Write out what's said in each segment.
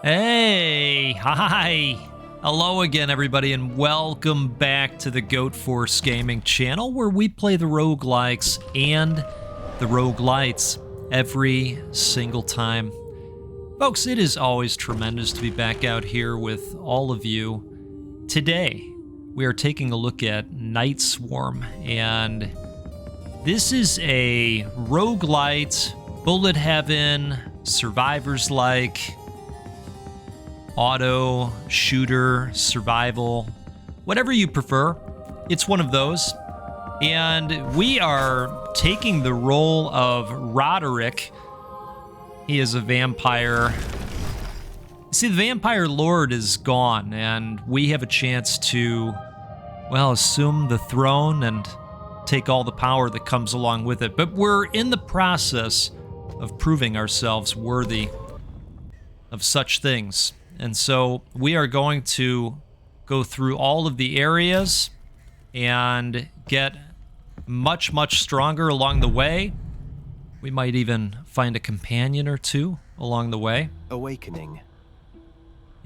Hey, hi. Hello again, everybody, and welcome back to the Goat Force Gaming channel, where we play the roguelikes and the roguelites every single time. Folks, it is always tremendous to be back out here with all of you. Today, we are taking a look at Night Swarm, and this is a roguelite, bullet heaven, survivors-like, auto, shooter, survival, whatever you prefer. It's one of those. And we are taking the role of Roderick. He is a vampire. See, the vampire lord is gone, and we have a chance to, well, assume the throne and take all the power that comes along with it. But we're in the process of proving ourselves worthy of such things. And so we are going to go through all of the areas and get much, much stronger along the way. We might even find a companion or two along the way. Awakening.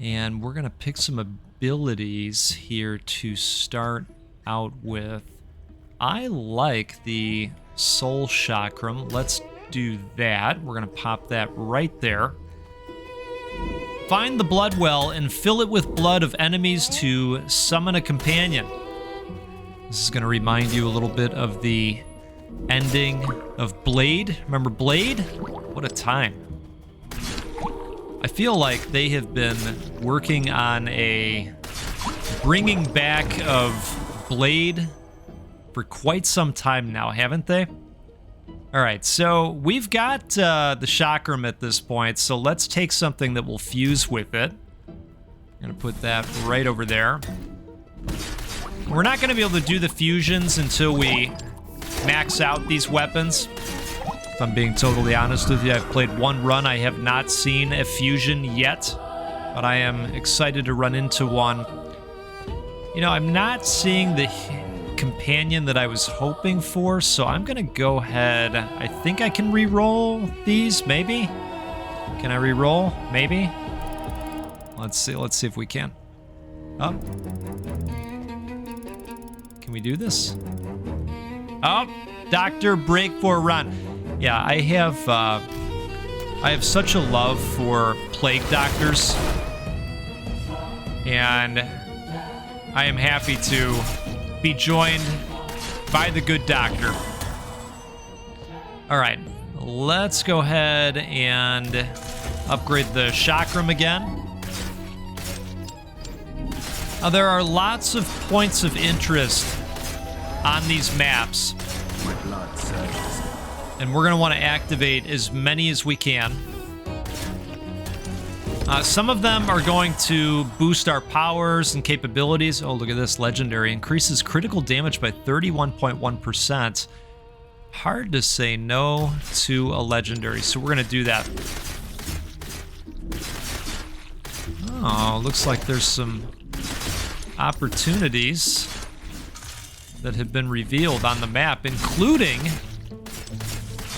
And we're going to pick some abilities here to start out with. I like the Soul Chakram. Let's do that. We're going to pop that right there. Find the blood well and fill it with blood of enemies to summon a companion. This is going to remind you a little bit of the ending of Blade. Remember Blade? What a time. I feel like they have been working on a bringing back of Blade for quite some time now, haven't they? All right, so we've got the chakram at this point, so let's take something that will fuse with it. I'm gonna put that right over there. We're not gonna be able to do the fusions until we max out these weapons. If I'm being totally honest with you, I've played one run. I have not seen a fusion yet, but I am excited to run into one. You know, I'm not seeing the companion that I was hoping for, so I'm gonna go ahead. I think I can re-roll these, maybe? Can I re-roll? Maybe? Let's see if we can. Oh. Can we do this? Oh, Doctor, break for a run. Yeah, I have such a love for plague doctors, and I am happy to be joined by the good doctor. All right, let's go ahead and upgrade the chakram again. Now, there are lots of points of interest on these maps, and we're going to want to activate as many as we can. Some of them are going to boost our powers and capabilities. Oh, look at this. Legendary. Increases critical damage by 31.1%. Hard to say no to a legendary, so we're going to do that. Oh, looks like there's some opportunities that have been revealed on the map, including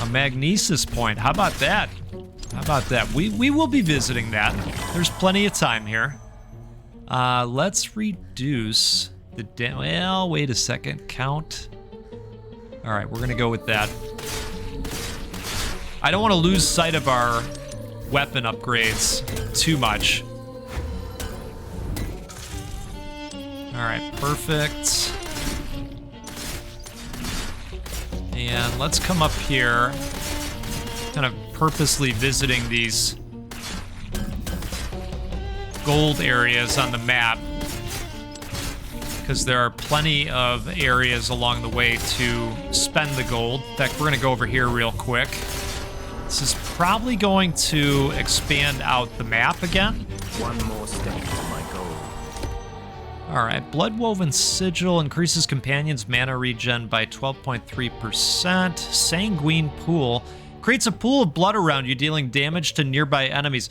a magnesis point. How about that? How about that? We will be visiting that. There's plenty of time here. Let's reduce the well, wait a second. Count. All right, we're gonna go with that. I don't want to lose sight of our weapon upgrades too much. All right, perfect. And let's come up here, kind of purposely visiting these gold areas on the map, because there are plenty of areas along the way to spend the gold. In fact, we're going to go over here real quick. This is probably going to expand out the map again. One more step to my goal. All right, Bloodwoven Sigil increases companions' mana regen by 12.3%. Sanguine Pool creates a pool of blood around you, dealing damage to nearby enemies.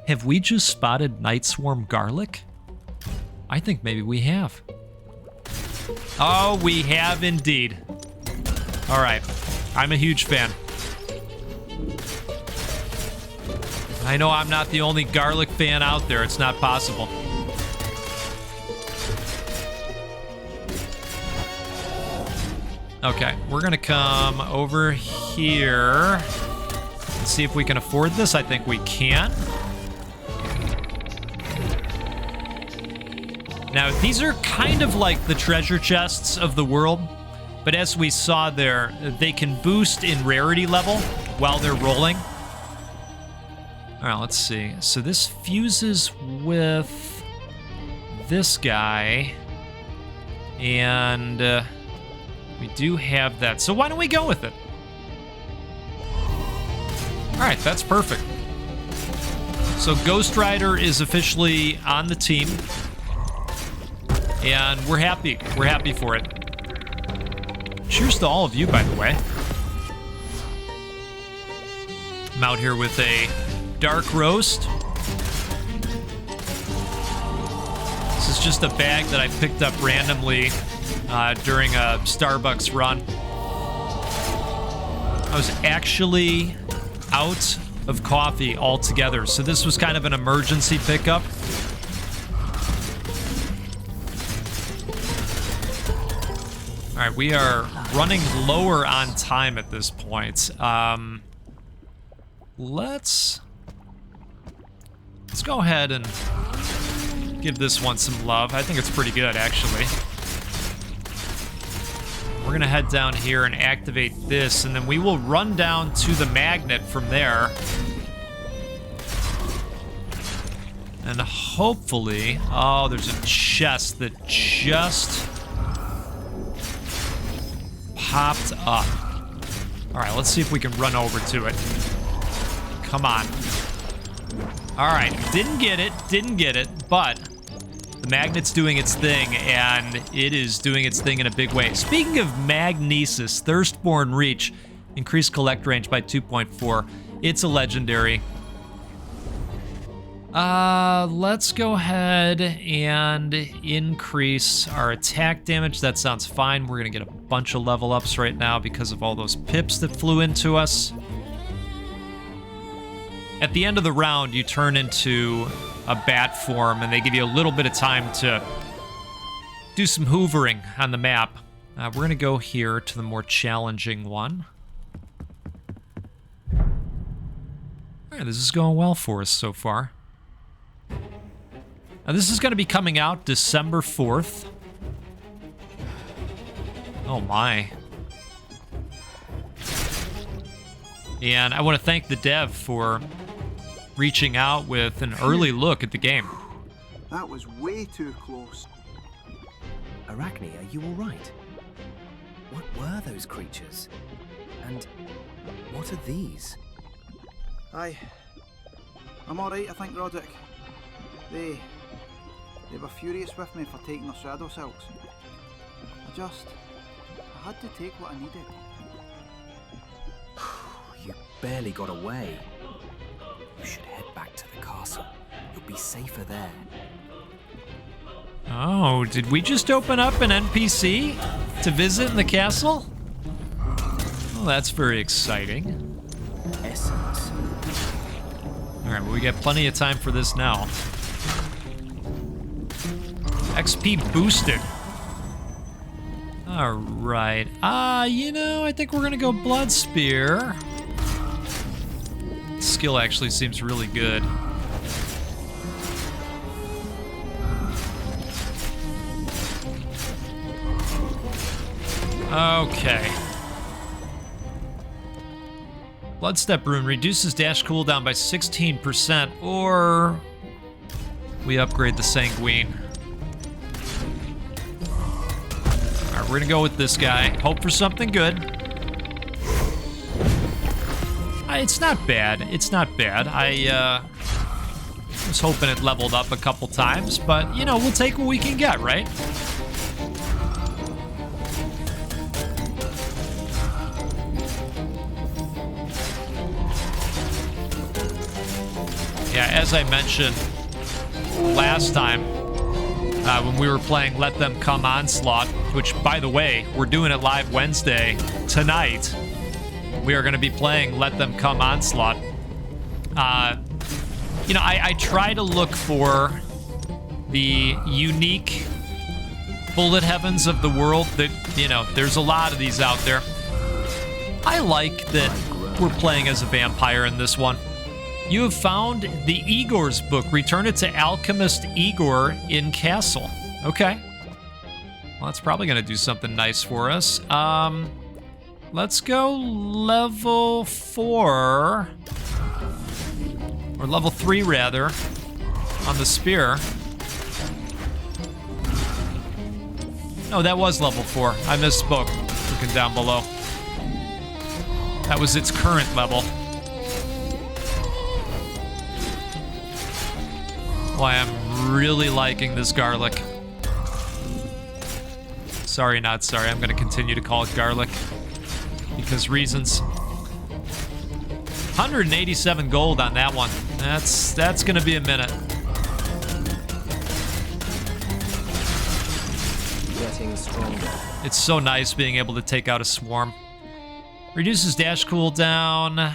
Have we just spotted Night Swarm Garlic? I think maybe we have. Oh, we have indeed. All right, I'm a huge fan. I know I'm not the only garlic fan out there. It's not possible. Okay, we're gonna come over here and see if we can afford this. I think we can. Now, these are kind of like the treasure chests of the world, but as we saw there, they can boost in rarity level while they're rolling. All right, let's see. So this fuses with this guy, and we do have that. So why don't we go with it? All right, that's perfect. So Ghost Rider is officially on the team, and we're happy. We're happy for it. Cheers to all of you, by the way. I'm out here with a dark roast. This is just a bag that I picked up randomly during a Starbucks run. I was actually out of coffee altogether, so this was kind of an emergency pickup. All right, we are running lower on time at this point. Let's go ahead and give this one some love. I think it's pretty good, actually. We're gonna head down here and activate this, and then we will run down to the magnet from there. And hopefully, oh, there's a chest that just popped up. All right, let's see if we can run over to it. Come on. All right, didn't get it, but the magnet's doing its thing, and it is doing its thing in a big way. Speaking of magnesis, Thirstborn Reach, increased collect range by 2.4. It's a legendary. Let's go ahead and increase our attack damage. That sounds fine. We're gonna get a bunch of level ups right now because of all those pips that flew into us. At the end of the round, you turn into a bat form, and they give you a little bit of time to do some hoovering on the map. We're gonna go here to the more challenging one. All right, this is going well for us so far. Now, this is going to be coming out December 4th. Oh my. And I want to thank the dev for reaching out with an early look at the game. That was way too close. Arachne, are you all right? What were those creatures? And what are these? I'm alright, I think, Roderick. They were furious with me for taking their shadow silks. I had to take what I needed. You barely got away. You should head back to the castle. You'll be safer there. Oh, did we just open up an NPC to visit in the castle? Well, that's very exciting. Essence. All right, well, we got plenty of time for this now. XP boosted. All right. You know, I think we're gonna go Blood Spear. Skill actually seems really good. Okay. Bloodstep Rune reduces dash cooldown by 16%, or we upgrade the Sanguine. Alright, we're gonna go with this guy. Hope for something good. It's not bad. It's not bad. I was hoping it leveled up a couple times, but, you know, we'll take what we can get, right? Yeah, as I mentioned last time, when we were playing Let Them Come Onslaught, which, by the way, we're doing it live Wednesday tonight. We are going to be playing Let Them Come Onslaught. You know, I try to look for the unique bullet heavens of the world that, you know, there's a lot of these out there. I like that we're playing as a vampire in this one. You have found the Igor's book. Return it to Alchemist Igor in Castle. Okay. Well, that's probably going to do something nice for us. Let's go level 4. Or level 3, rather, on the spear. No, that was level 4. I misspoke. Looking down below. That was its current level. Well, I am really liking this garlic. Sorry, not sorry. I'm going to continue to call it garlic. Because reasons. 187 gold on that one. That's going to be a minute. Getting stronger. It's so nice being able to take out a swarm. Reduces dash cooldown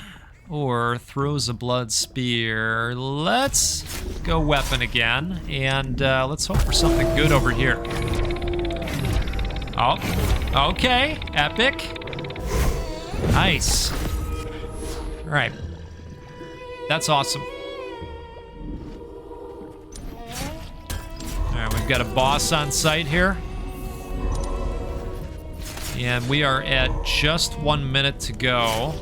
or throws a blood spear. Let's go weapon again, and let's hope for something good over here. Oh, okay, epic. Nice. All right, that's awesome. All right, we've got a boss on site here. And we are at just 1 minute to go.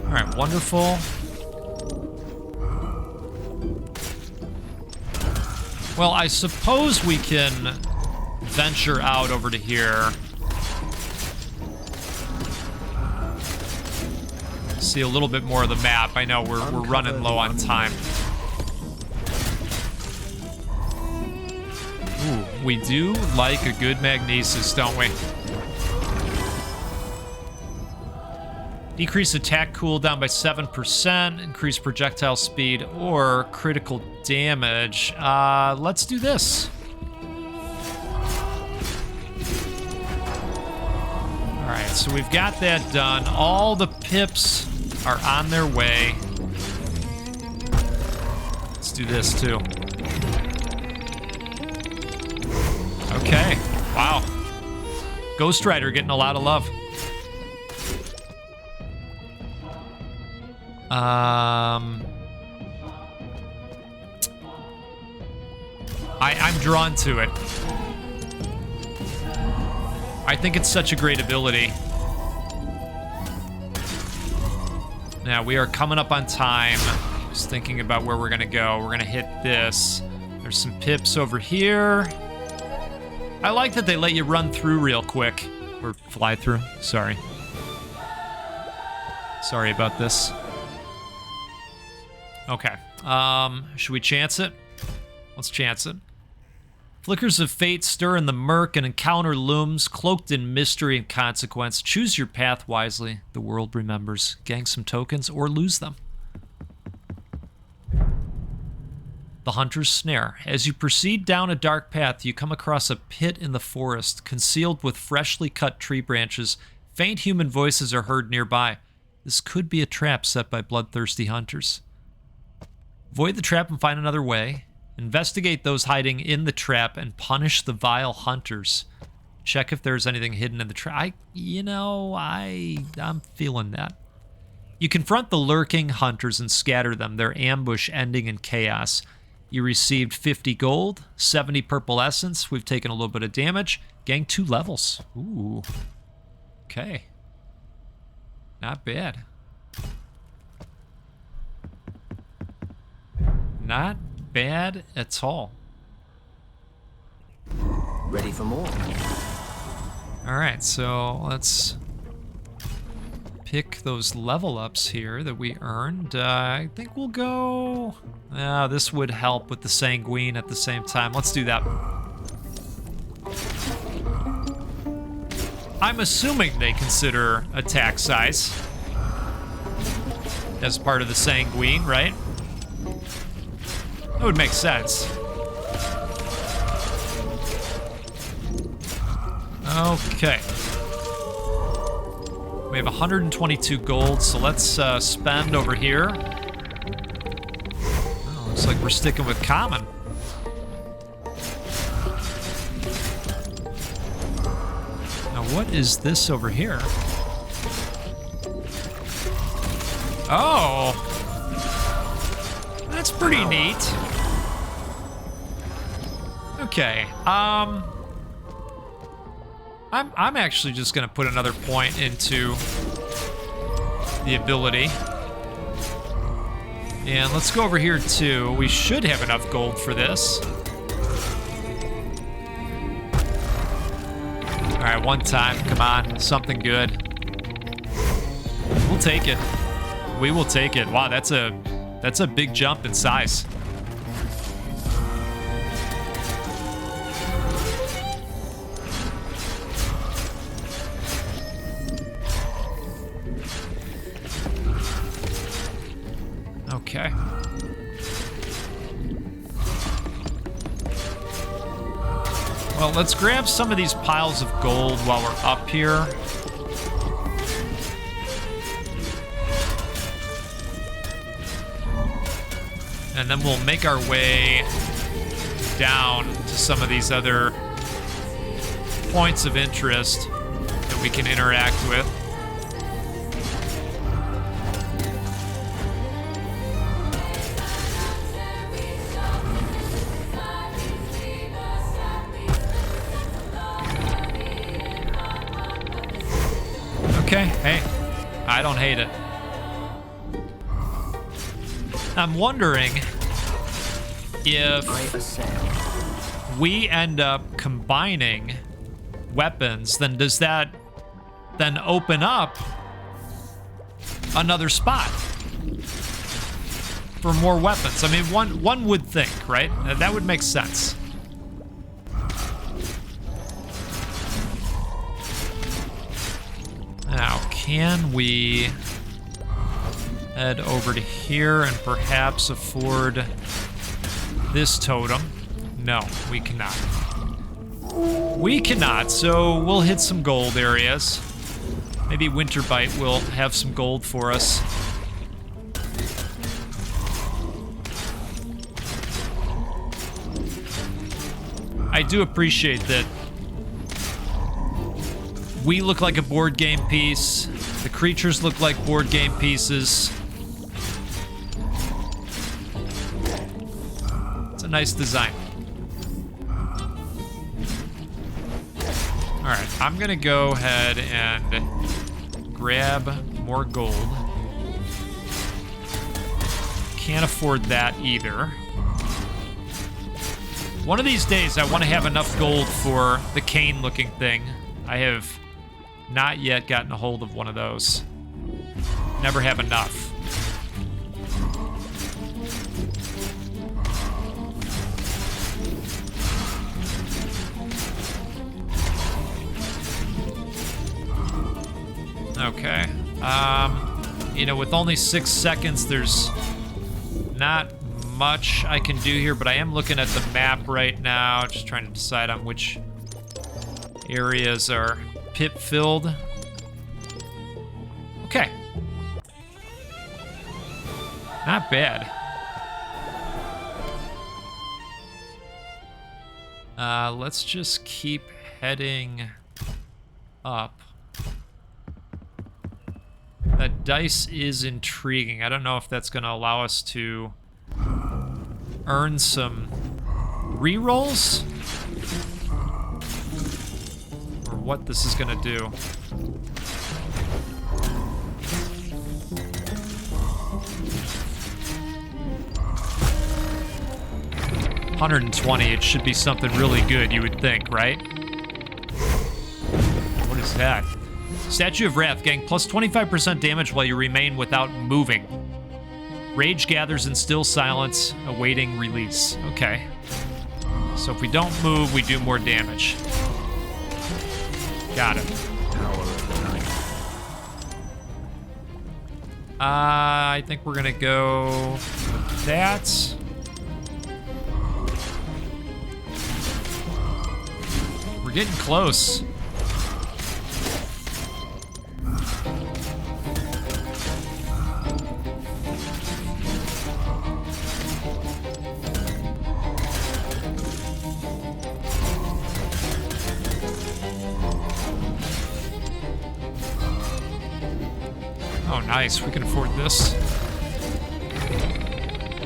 All right, wonderful. Well, I suppose we can venture out over to here. See a little bit more of the map. I know we're running low on time. Ooh, we do like a good magnesis, don't we? Decrease attack cooldown by 7%, increase projectile speed, or critical damage. Let's do this. Alright, so we've got that done. All the pips are on their way. Let's do this too. Okay, wow. Ghost Rider getting a lot of love. I'm drawn to it. I think it's such a great ability. Now, we are coming up on time. Just thinking about where we're gonna go. We're gonna hit this. There's some pips over here. I like that they let you run through real quick. Or fly through, sorry. Sorry about this. Okay, should we chance it? Let's chance it. Flickers of fate stir in the murk, and encounter looms, cloaked in mystery and consequence. Choose your path wisely, the world remembers. Gang some tokens, or lose them. The Hunter's Snare. As you proceed down a dark path, you come across a pit in the forest, concealed with freshly cut tree branches. Faint human voices are heard nearby. This could be a trap set by bloodthirsty hunters. Avoid the trap and find another way. Investigate those hiding in the trap and punish the vile hunters. Check if there's anything hidden in the trap. I'm feeling that. You confront the lurking hunters and scatter them, their ambush ending in chaos. You received 50 gold, 70 purple essence. We've taken a little bit of damage. Gang 2 levels. Ooh. Okay. Not bad. Not bad at all. Ready for more? Alright, so let's pick those level ups here that we earned. I think we'll go... this would help with the Sanguine at the same time. Let's do that. I'm assuming they consider attack size as part of the Sanguine, right? That would make sense. Okay. We have 122 gold, so let's spend over here. Oh, looks like we're sticking with common. Now, what is this over here? Oh! That's pretty neat. Okay, I'm actually just gonna put another point into the ability. And let's go over here too. We should have enough gold for this. All right, one time, come on, something good. We'll take it. We will take it. Wow, that's a big jump in size. Okay. Well, let's grab some of these piles of gold while we're up here. And then we'll make our way down to some of these other points of interest that we can interact with. Okay, hey, I don't hate it. I'm wondering if we end up combining weapons, then does that then open up another spot for more weapons? I mean, one would think, right? That would make sense. Now, can we head over to here and perhaps afford this totem? No, we cannot. We cannot, so we'll hit some gold areas. Maybe Winterbite will have some gold for us. I do appreciate that we look like a board game piece. The creatures look like board game pieces. It's a nice design. All right, I'm gonna go ahead and grab more gold. Can't afford that either. One of these days, I want to have enough gold for the cane-looking thing. I have not yet gotten a hold of one of those. Never have enough. Okay. You know, with only 6 seconds, there's not much I can do here, but I am looking at the map right now, just trying to decide on which areas are pit-filled. Okay. Not bad. Let's just keep heading up. That dice is intriguing. I don't know if that's going to allow us to earn some rerolls, or what this is going to do. $120, it should be something really good, you would think, right? What is that? Statue of Wrath, getting plus 25% damage while you remain without moving. Rage gathers in still silence, awaiting release. Okay. So if we don't move, we do more damage. Got it. I think we're gonna go with that. We're getting close. Nice, we can afford this.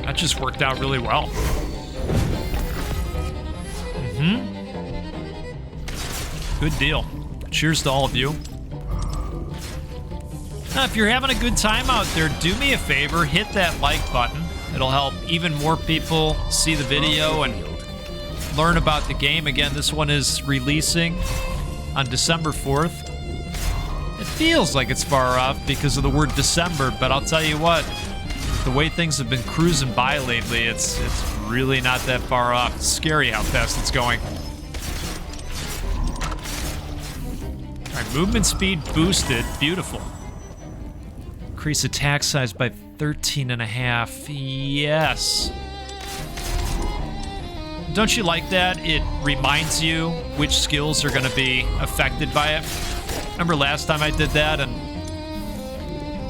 That just worked out really well. Good deal. Cheers to all of you. Now, if you're having a good time out there, do me a favor, hit that like button. It'll help even more people see the video and learn about the game. Again, this one is releasing on December 4th. It feels like it's far off because of the word December, but I'll tell you what, the way things have been cruising by lately, it's really not that far off. It's scary how fast it's going. All right, movement speed boosted. Beautiful. Increase attack size by 13.5. Yes. Don't you like that? It reminds you which skills are going to be affected by it. Remember last time I did that and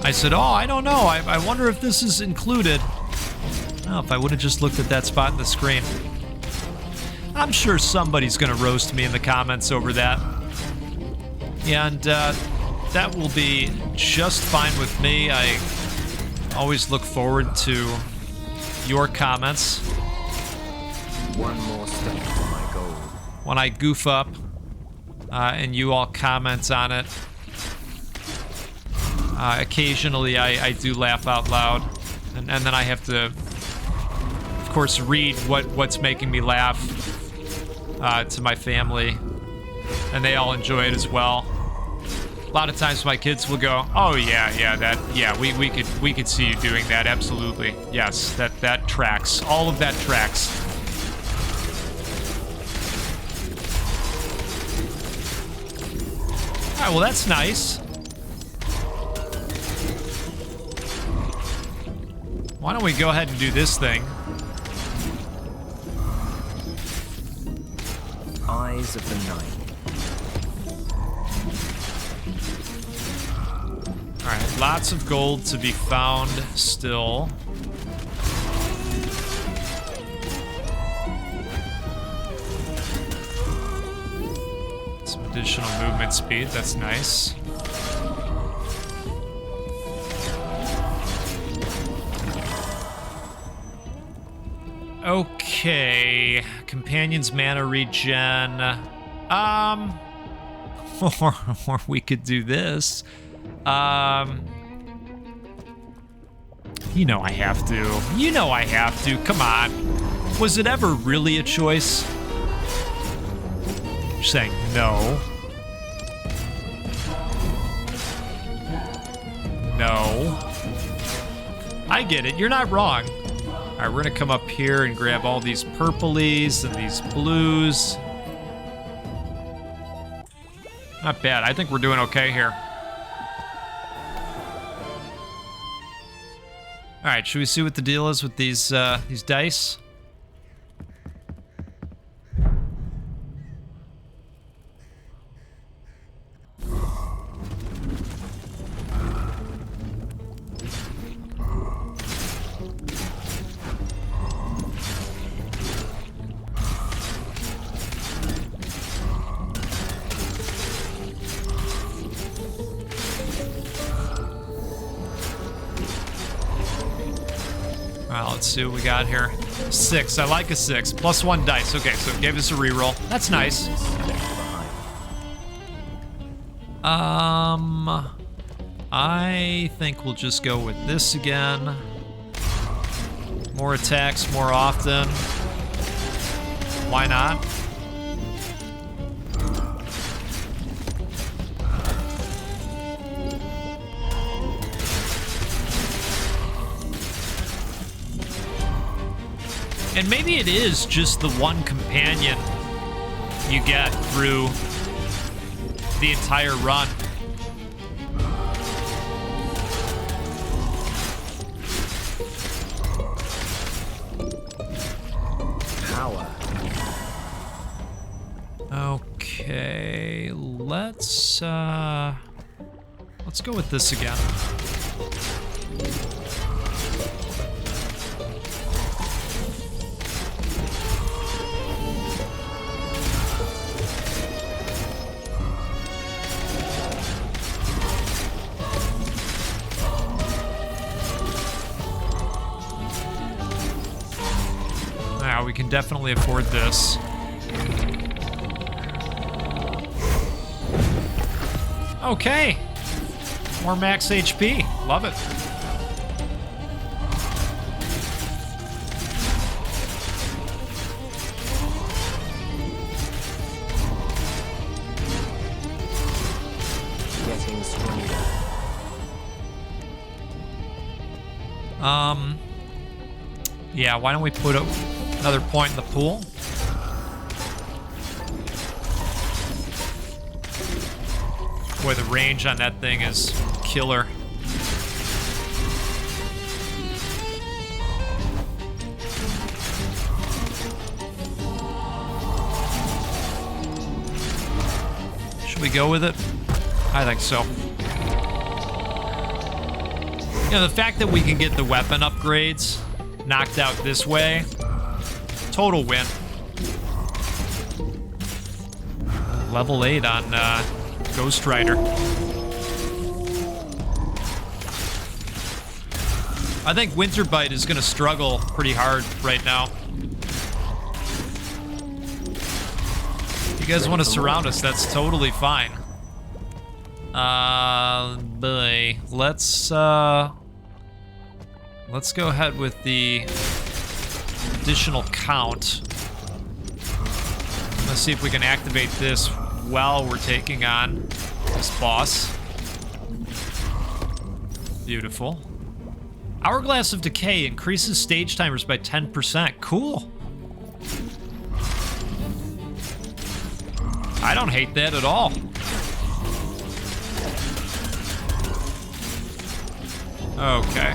I said, oh, I don't know. I wonder if this is included. Well, if I would have just looked at that spot in the screen. I'm sure somebody's going to roast me in the comments over that. And that will be just fine with me. I always look forward to your comments. One more step to my goal. When I goof up and you all comment on it. Occasionally I do laugh out loud. And then I have to, of course, read what's making me laugh to my family. And they all enjoy it as well. A lot of times my kids will go, "Oh yeah, we could see you doing that, absolutely. Yes, that tracks. All of that tracks." All right, well that's nice. Why don't we go ahead and do this thing? Eyes of the night. Alright, lots of gold to be found still. Some additional movement speed, that's nice. Okay, companion's mana regen. Or we could do this. You know I have to. You know I have to. Come on. Was it ever really a choice? You're saying no. No. I get it. You're not wrong. All right, we're gonna come up here and grab all these purplies and these blues. Not bad. I think we're doing okay here. All right, should we see what the deal is with these dice? Let's see what we got here. 6. I like a 6. +1 dice. Okay, so it gave us a reroll. That's nice. I think we'll just go with this again. More attacks more often. Why not? And maybe it is just the one companion you get through the entire run. Power. Okay, let's go with this again. Now we can definitely afford this. Okay. More max HP. Love it. Getting stronger. Yeah, why don't we put another point in the pool? Boy, the range on that thing is killer. Should we go with it? I think so. You know, the fact that we can get the weapon upgrades knocked out this way, total win. Level 8 on Ghost Rider. I think Winterbite is going to struggle pretty hard right now. If you guys want to surround us, that's totally fine. Boy, let's go ahead with the additional count. Let's see if we can activate this while we're taking on this boss. Beautiful. Hourglass of Decay increases stage timers by 10%. Cool. I don't hate that at all. Okay.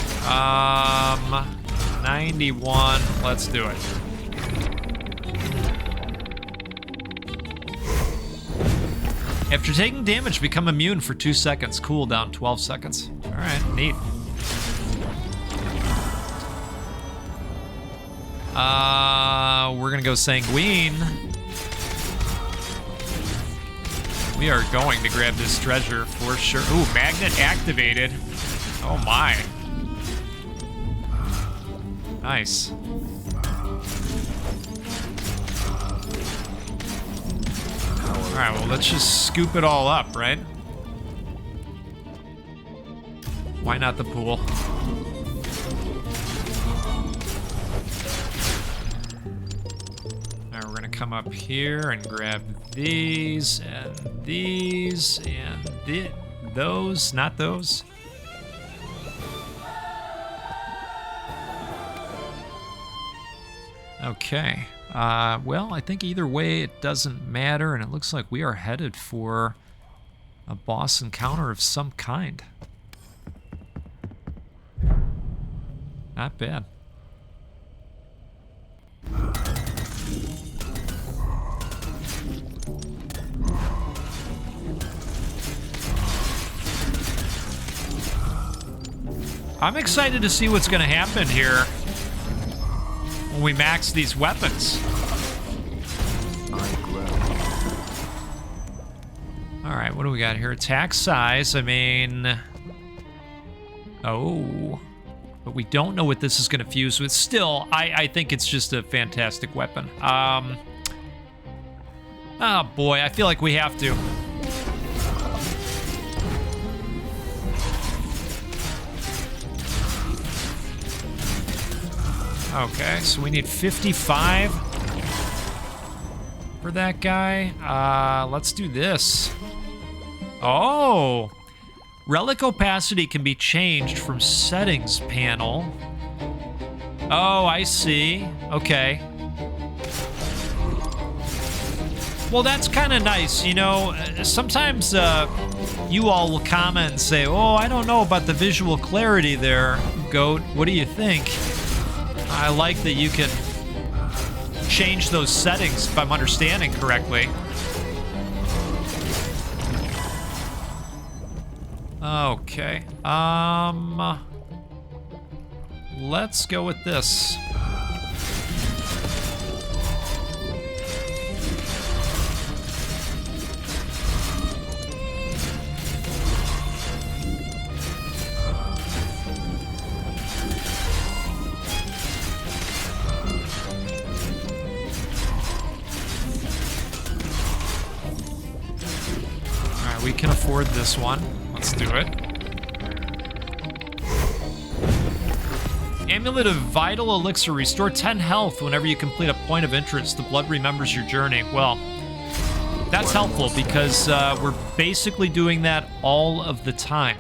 91. Let's do it. After taking damage, become immune for 2 seconds. Cooldown 12 seconds. All right, neat. We're gonna go Sanguine. We are going to grab this treasure for sure. Ooh, magnet activated. Oh my. Nice. Alright, well, let's just scoop it all up, right? Why not the pool? Alright, we're gonna come up here and grab these and these and those, not those. Okay. Well, I think either way it doesn't matter, and it looks like we are headed for a boss encounter of some kind. Not bad. I'm excited to see what's going to happen here when we max these weapons. Alright, what do we got here? Attack size, I mean... Oh. But we don't know what this is going to fuse with. Still, I think it's just a fantastic weapon. Oh boy, I feel like we have to. Okay, so we need 55 for that guy. Let's do this. Oh! Relic opacity can be changed from settings panel. Oh, I see. Okay. Well, that's kind of nice. You know, sometimes you all will comment and say, oh, I don't know about the visual clarity there, Goat. What do you think? I like that you can change those settings if I'm understanding correctly. Okay. Let's go with this. can afford this one. Let's do it. Amulet of Vital Elixir. Restore 10 health whenever you complete a point of interest. The blood remembers your journey. Well, that's helpful because we're basically doing that all of the time.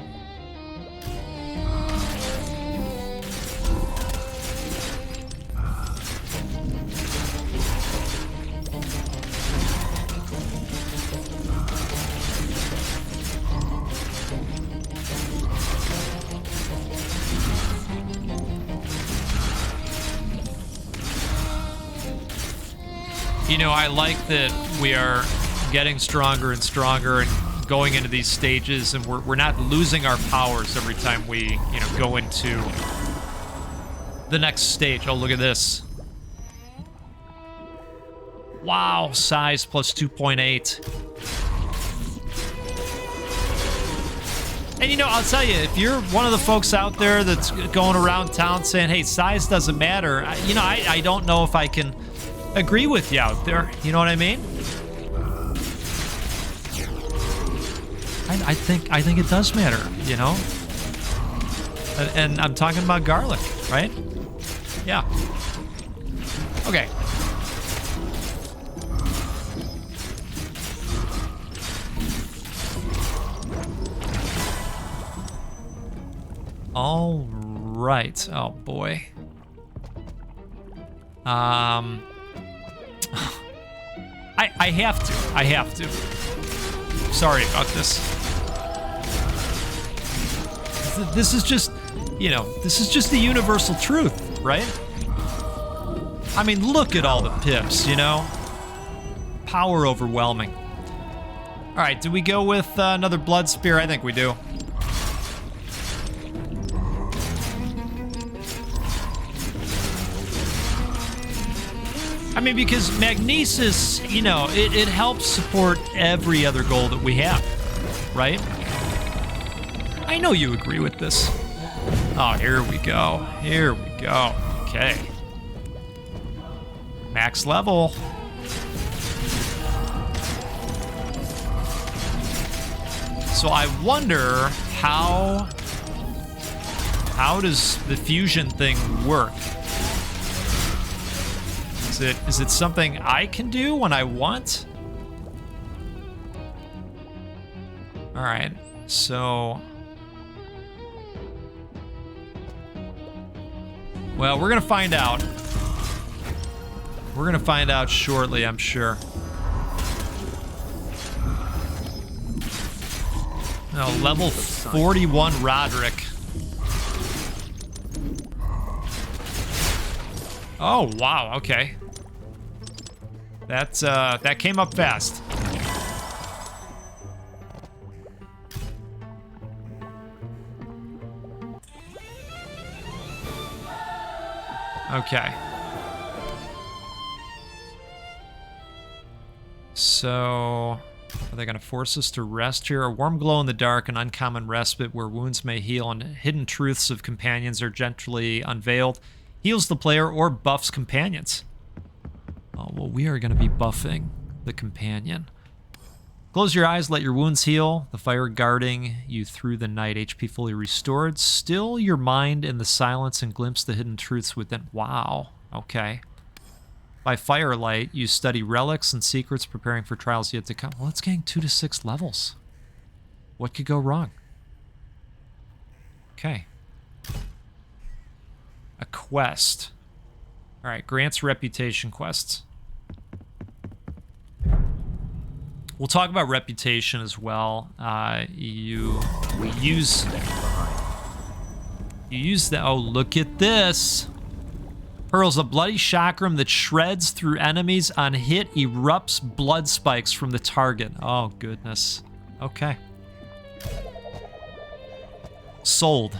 You know, I like that we are getting stronger and stronger and going into these stages, and we're not losing our powers every time we, you know, go into the next stage. Oh, look at this. Wow, size plus 2.8. And, you know, I'll tell you, if you're one of the folks out there that's going around town saying, hey, size doesn't matter, you know, I don't know if I can agree with you out there. You know what I mean? I think it does matter, you know? And I'm talking about garlic, right? Yeah. Okay. All right. Oh boy. I have to. I have to. Sorry about this. This is just, you know, this is just the universal truth, right? I mean, look at all the pips, you know? Power overwhelming. All right, do we go with another blood spear? I think we do. I mean, because magnesis, you know, it helps support every other goal that we have, right? I know you agree with this. Oh, here we go. Here we go. Okay. Max level. So I wonder how does the fusion thing work? Is it something I can do when I want? All right, so... Well, we're gonna find out. We're gonna find out shortly, I'm sure. Oh, level 41 Roderick. Oh, wow, okay. That came up fast. Okay. So, are they going to force us to rest here? A warm glow in the dark, an uncommon respite where wounds may heal and hidden truths of companions are gently unveiled. Heals the player or buffs companions. Oh, well, we are going to be buffing the companion. Close your eyes, let your wounds heal. The fire guarding you through the night. HP fully restored. Still your mind in the silence and glimpse the hidden truths within. Wow. Okay. By firelight, you study relics and secrets, preparing for trials yet to come. Well, it's getting 2 to 6 levels. What could go wrong? Okay. A quest. All right, grants reputation quests. We'll talk about reputation as well. You use the, oh, look at this. Hurls a bloody chakram that shreds through enemies. On hit, erupts blood spikes from the target. Oh, goodness. Okay. Sold.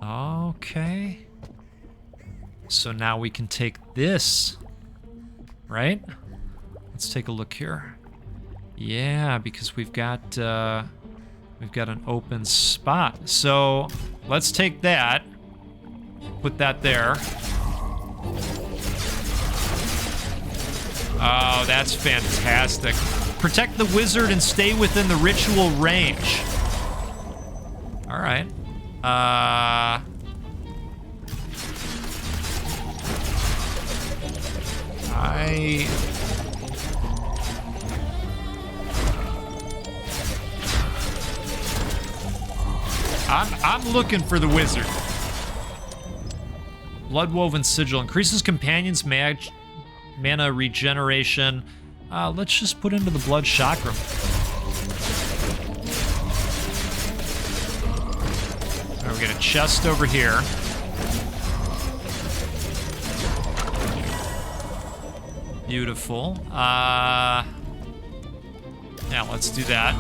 Okay. So now we can take this, right? Let's take a look here. Yeah, because we've got an open spot. So let's take that. Put that there. Oh, that's fantastic. Protect the wizard and stay within the ritual range. All right. I'm looking for the wizard. Bloodwoven Sigil increases companions' mana regeneration. Let's just put into the blood chakra. All right, we got a chest over here. Beautiful. Yeah, let's do that.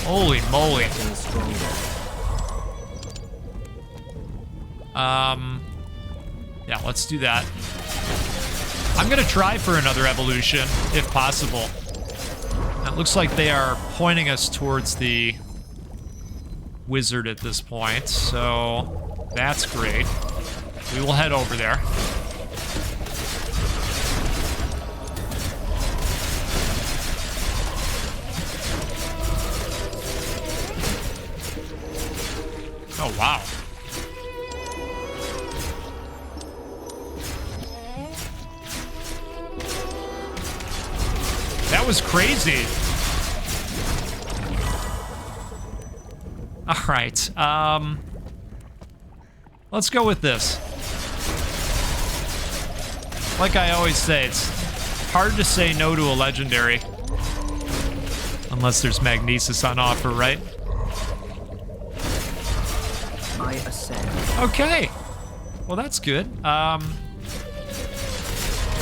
Holy moly. Yeah, let's do that. I'm gonna try for another evolution, if possible. It looks like they are pointing us towards the wizard at this point, so that's great. We will head over there. Oh, wow. That was crazy. All right. Let's go with this. Like I always say, it's hard to say no to a legendary. Unless there's Magnesis on offer, right? I ascend. Okay. Well, that's good.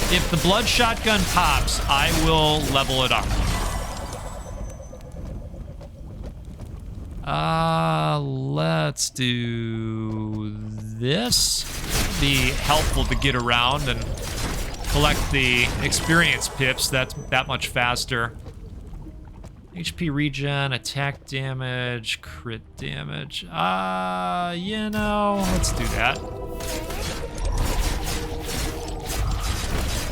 If the blood shotgun pops, I will level it up. Let's do this. Be helpful to get around and collect the experience pips. That's that much faster. HP regen, attack damage, crit damage. You know, let's do that.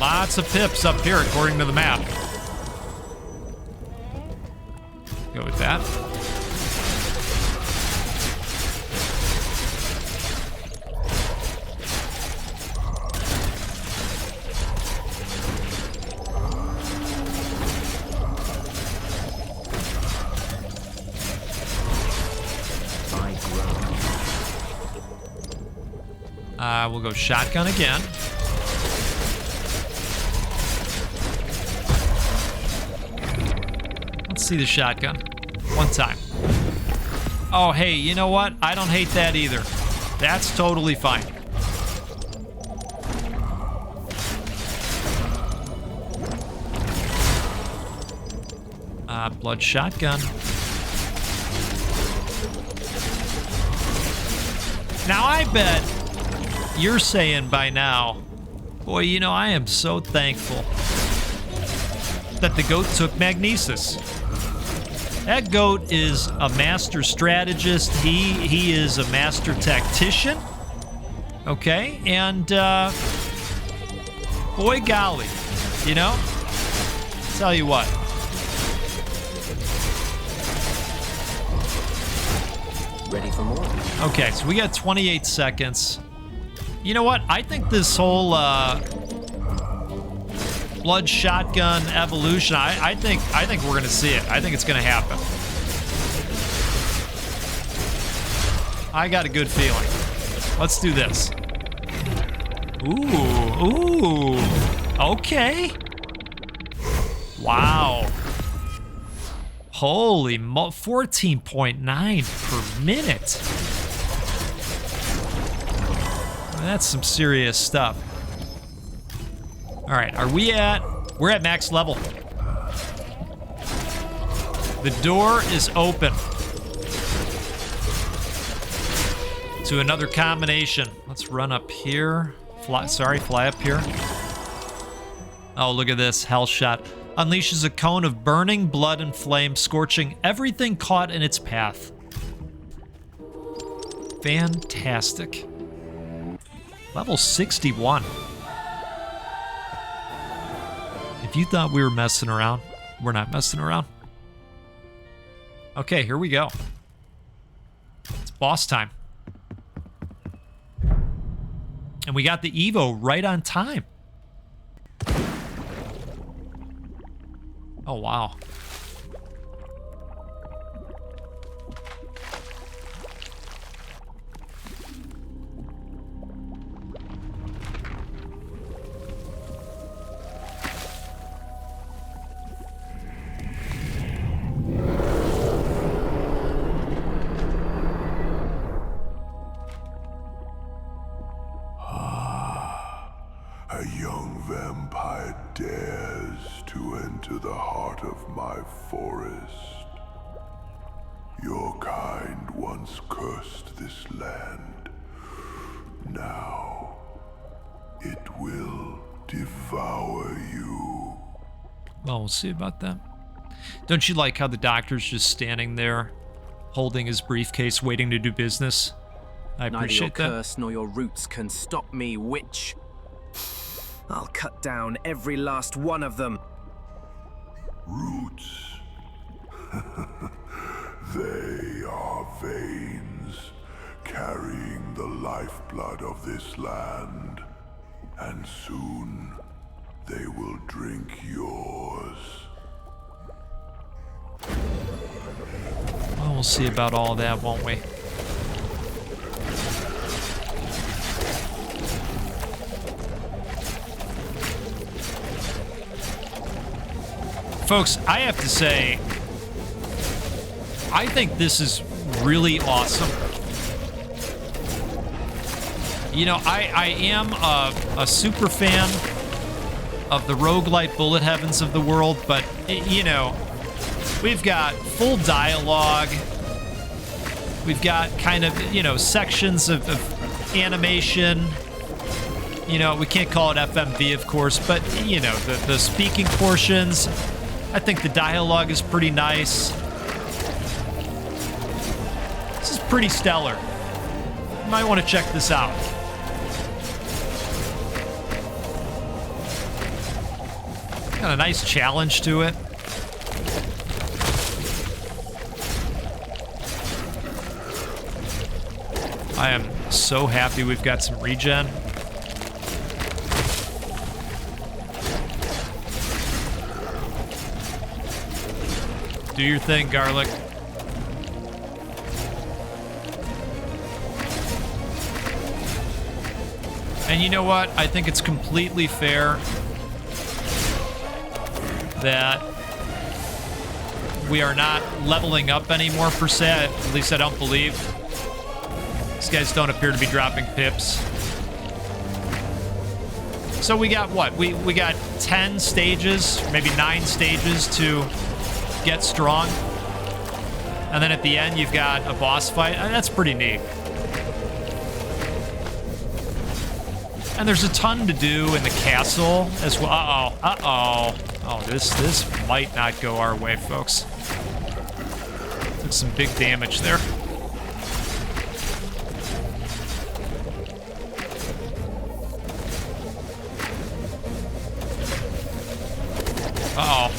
Lots of pips up here according to the map. Go with that. We'll go shotgun again. Let's see the shotgun. One time. Oh, hey, you know what? I don't hate that either. That's totally fine. Blood shotgun. Now, I bet you're saying by now, boy, you know, I am so thankful that the goat took Magnesis. That goat is a master strategist. He is a master tactician. Okay, and boy golly, you know, tell you what. Ready for more? Okay, so we got 28 seconds. You know what? I think this whole blood shotgun evolution, I think we're gonna see it. I think it's gonna happen. I got a good feeling. Let's do this. Ooh. Okay. Wow. Holy mo, 14.9 per minute. That's some serious stuff. All right, we're at max level. The door is open to another combination. Let's run up here. Fly up here. Oh, look at this, hell shot. Unleashes a cone of burning blood and flame, scorching everything caught in its path. Fantastic. Level 61. If you thought we were messing around, we're not messing around. Okay, here we go. It's boss time. And we got the Evo right on time. Oh, wow. A young vampire dares to enter the heart of my forest. Your kind once cursed this land. Now, it will devour you. Well, we'll see about that. Don't you like how the doctor's just standing there, holding his briefcase, waiting to do business? I Neither your appreciate that. curse nor your roots can stop me, witch. I'll cut down every last one of them. Roots. They are veins carrying the lifeblood of this land. And soon, they will drink yours. Well, we'll see about all that, won't we? Folks, I have to say, I think this is really awesome. You know, I am a super fan of the roguelite bullet heavens of the world, but, you know, we've got full dialogue. We've got kind of, you know, sections of animation. You know, we can't call it FMV, of course, but, you know, the speaking portions. I think the dialogue is pretty nice. This is pretty stellar. You might want to check this out. Got a nice challenge to it. I am so happy we've got some regen. Do your thing, Garlic. And you know what? I think it's completely fair that we are not leveling up anymore, per se. At least I don't believe. These guys don't appear to be dropping pips. So we got what? We got 10 stages, maybe 9 stages to get strong. And then at the end, you've got a boss fight. That's pretty neat. And there's a ton to do in the castle as well. Uh-oh. Uh-oh. Oh, this might not go our way, folks. Took some big damage there. Uh-oh.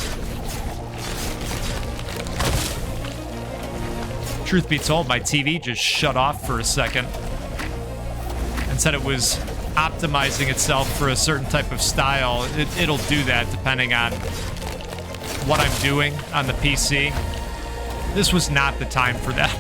Truth be told, my TV just shut off for a second and said it was optimizing itself for a certain type of style. It'll do that depending on what I'm doing on the PC. This was not the time for that.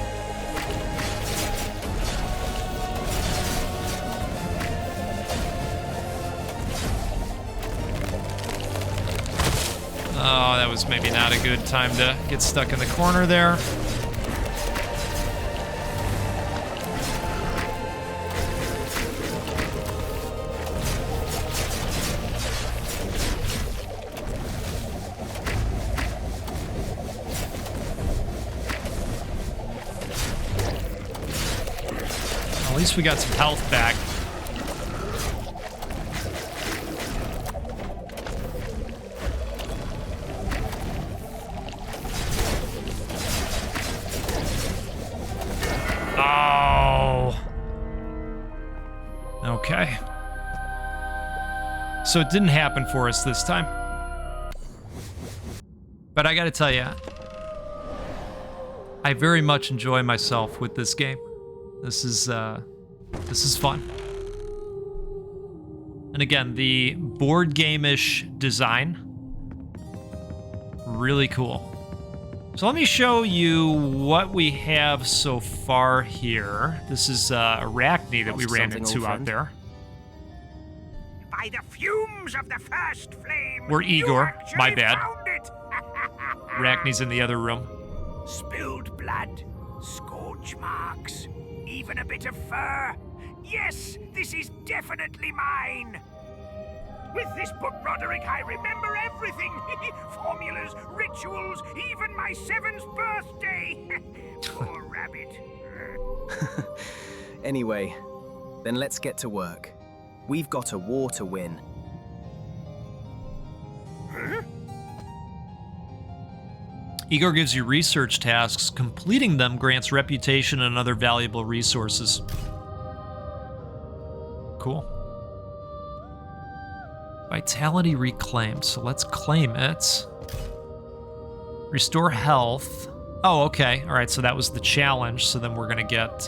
Oh, that was maybe not a good time to get stuck in the corner there. At least we got some health back. Oh. Okay. so it didn't happen for us this time. But I gotta tell you, I very much enjoy myself with this game. This is fun. And again, the board game-ish design, really cool. So let me show you what we have so far here. This is Arachne that we ran into out there. By the fumes of the first flame. We're Igor, you my actually bad. found it. Arachne's in the other room. Spilled blood, scorch marks, even a bit of fur. Yes, this is definitely mine. With this book, Roderick, I remember everything. Formulas, rituals, even my 7th birthday. Poor rabbit. Anyway, then let's get to work. We've got a war to win. Huh? Igor gives you research tasks. Completing them grants reputation and other valuable resources. Cool. Vitality reclaimed. So let's claim it. Restore health. Oh, okay. All right, so that was the challenge. So then we're going to get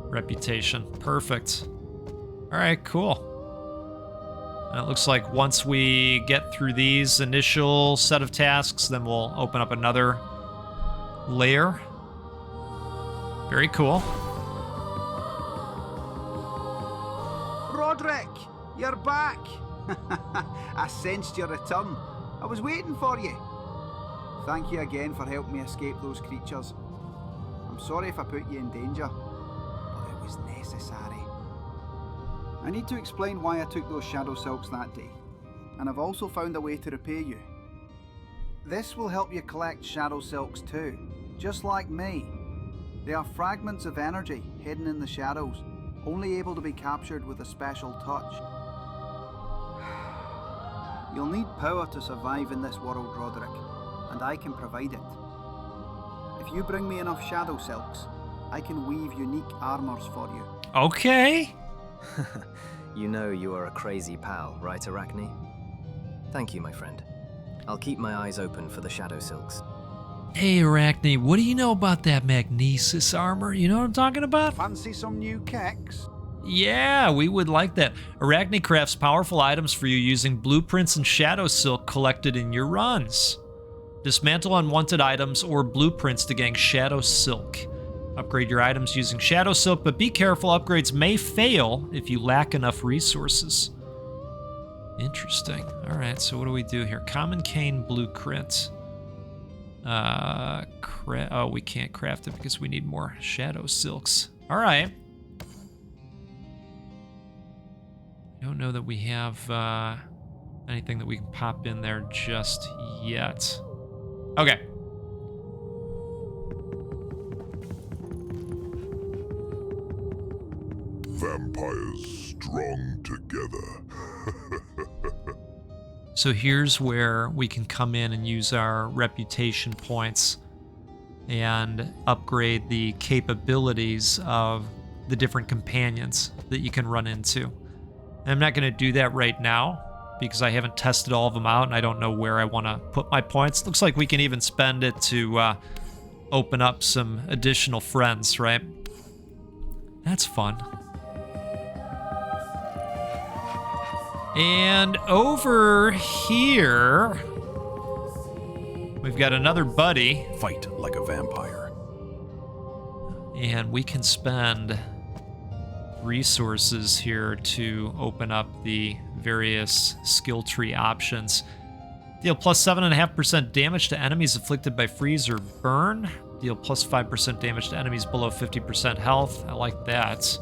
reputation. Perfect. All right, cool. And it looks like once we get through these initial set of tasks, then we'll open up another layer. Very cool. Roderick, you're back. I sensed your return. I was waiting for you. Thank you again for helping me escape those creatures. I'm sorry if I put you in danger, but it was necessary. I need to explain why I took those shadow silks that day, and I've also found a way to repay you. This will help you collect shadow silks too, just like me. They are fragments of energy hidden in the shadows, only able to be captured with a special touch. You'll need power to survive in this world, Roderick, and I can provide it. If you bring me enough shadow silks, I can weave unique armors for you. Okay. You know you are a crazy pal, right, Arachne? Thank you, my friend. I'll keep my eyes open for the shadow silks. Hey, Arachne, what do you know about that magnesis armor? You know what I'm talking about? Fancy some new kicks? Yeah, we would like that. Arachne crafts powerful items for you using blueprints and shadow silk collected in your runs. Dismantle unwanted items or blueprints to gain shadow silk. Upgrade your items using shadow silk, but be careful, upgrades may fail if you lack enough resources. Interesting. All right, so what do we do here? Common cane blueprint. Oh, we can't craft it because we need more shadow silks. All right. I don't know that we have anything that we can pop in there just yet. Okay. Vampires strong together. So here's where we can come in and use our reputation points and upgrade the capabilities of the different companions that you can run into. And I'm not going to do that right now because I haven't tested all of them out and I don't know where I want to put my points. Looks like we can even spend it to open up some additional friends, right? That's fun. And over here, we've got another buddy. Fight like a vampire. And we can spend resources here to open up the various skill tree options. Deal plus 7.5% damage to enemies afflicted by freeze or burn. Deal plus 5% damage to enemies below 50% health. I like that.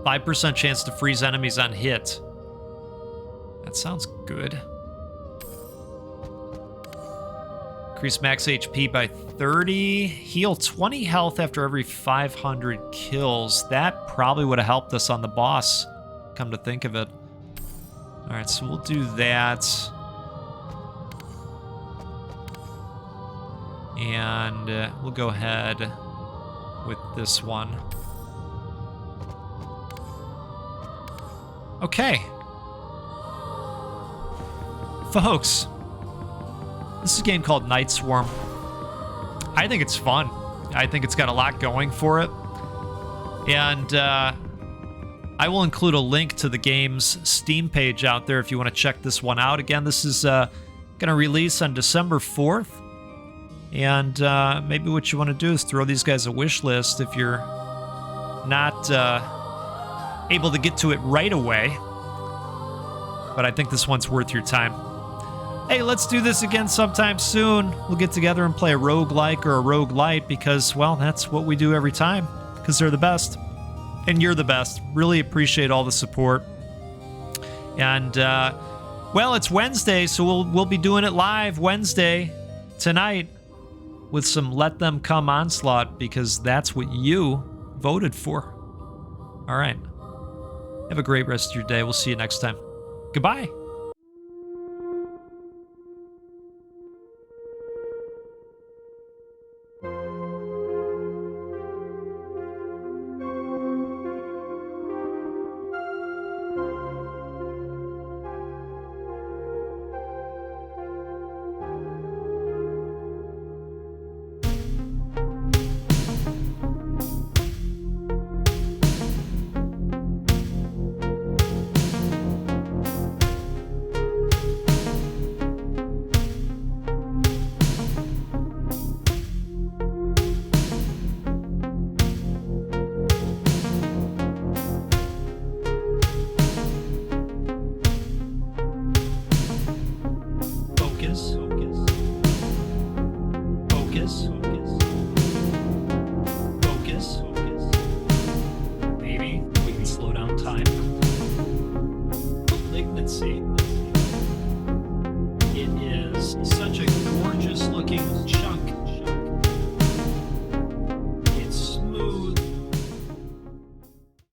5% chance to freeze enemies on hit. That sounds good. Increase max HP by 30. Heal 20 health after every 500 kills. That probably would have helped us on the boss, come to think of it. Alright, so we'll do that. And we'll go ahead with this one. Okay. Folks, this is a game called Night Swarm. I think it's fun. I think it's got a lot going for it. And I will include a link to the game's Steam page out there if you want to check this one out. Again, this is going to release on December 4th. And maybe what you want to do is throw these guys a wish list if you're not able to get to it right away. But I think this one's worth your time. Hey, let's do this again sometime soon. We'll get together and play a roguelike or a roguelite because, well, that's what we do every time because they're the best. And you're the best. Really appreciate all the support. And, well, it's Wednesday, so we'll be doing it live Wednesday tonight with some Let Them Come Onslaught because that's what you voted for. All right. Have a great rest of your day. We'll see you next time. Goodbye. Focus.